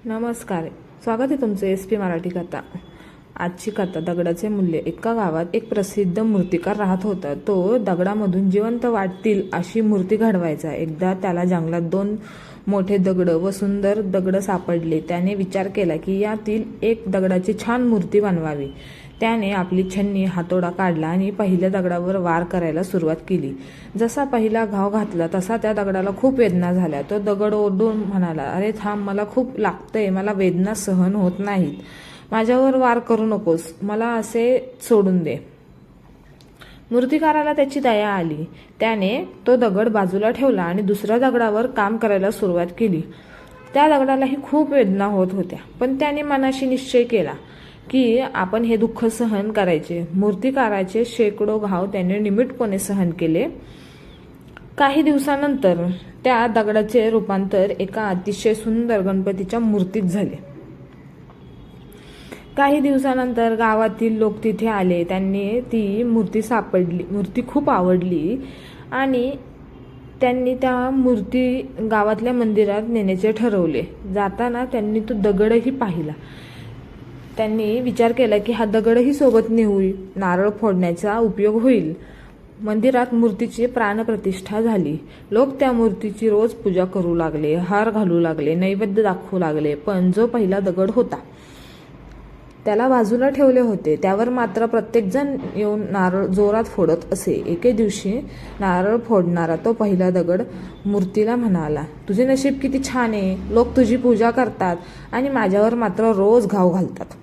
नमस्कार, स्वागत आहे तुमचं SP मराठी कथा। आजची कथा दगडाचे मूल्य। एका गावात एक प्रसिद्ध मूर्तिकार राहत होता। तो दगडामधून जिवंत वाटतील अशी मूर्ती घडवायचा। एकदा त्याला जंगलात 2 मोठे दगड व सुंदर दगड सापडले। त्याने विचार केला की यातील एक दगडाची छान मूर्ती बनवावी। त्याने आपली छन्नी हातोडा काढला आणि पहिल्या दगडावर वार करायला सुरुवात केली। जसा पहिला घाव घातला तसा त्या दगडाला खूप वेदना झाल्या। तो दगड ओरडून म्हणाला, अरे थांब, मला खूप लागतंय, मला वेदना सहन होत नाहीत, माझ्यावर वार करू नकोस, मला असे सोडून दे। मूर्तिकाराला त्याची दया आली। त्याने तो दगड बाजूला ठेवला आणि दुसऱ्या दगडावर काम करायला सुरुवात केली। त्या दगडालाही खूप वेदना होत होत्या, पण त्याने मनाशी निश्चय केला की आपण हे दुःख सहन करायचे। मूर्तिकाराचे शेकडो घाव त्याने निमूटपणे सहन केले। काही दिवसानंतर त्या दगडाचे रूपांतर एका अतिशय सुंदर गणपतीच्या मूर्तीत झाले। काही दिवसानंतर गावातील लोक तिथे आले। त्यांनी ती मूर्ती खूप आवडली आणि त्यांनी त्या मूर्ती गावातल्या मंदिरात नेण्याचे ठरवले। जाताना त्यांनी तो दगडही पाहिला। त्यांनी विचार केला की हा दगडही सोबत नेऊ, नारळ फोडण्याचा उपयोग होईल। मंदिरात मूर्तीची प्राणप्रतिष्ठा झाली। लोक त्या मूर्तीची रोज पूजा करू लागले, हार घालू लागले, नैवेद्य दाखवू लागले। पण जो पहिला दगड होता त्याला बाजूला ठेवले होते। त्यावर मात्र प्रत्येकजण येऊन नारळ जोरात फोडत असे। एके दिवशी नारळ फोडणारा तो पहिला दगड मूर्तीला म्हणाला, तुझे नशीब किती छान आहे, लोक तुझी पूजा करतात आणि माझ्यावर मात्र रोज घाव घालतात।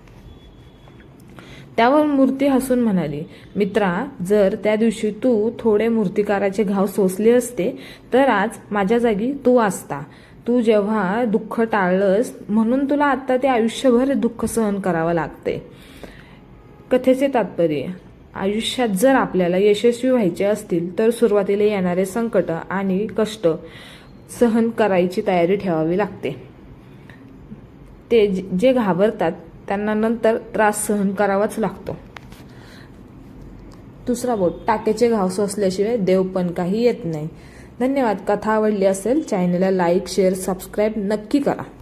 त्यावर मूर्ती हसून म्हणाली, मित्रा, जर त्या दिवशी तू थोडे मूर्तिकाराचे घाव सोसले असते तर आज माझ्या जागी तू असता। तू जेव्हा दुःख टाळलंस म्हणून तुला आता ते आयुष्यभर दुःख सहन करावं लागते। कथेचे तात्पर्य, आयुष्यात जर आपल्याला यशस्वी व्हायचे असतील तर सुरुवातीला येणारे संकट आणि कष्ट सहन करायची तयारी ठेवावी लागते। ते जे घाबरतात त्यांना नंतर त्रास सहन करावाच लागतो। दुसरा बोट, टाकेचे घाव सोसल्याशिवाय देव पण काही येत नाही। धन्यवाद। कथा आवडली असेल चॅनलला लाईक, शेअर, सबस्क्राईब नक्की करा।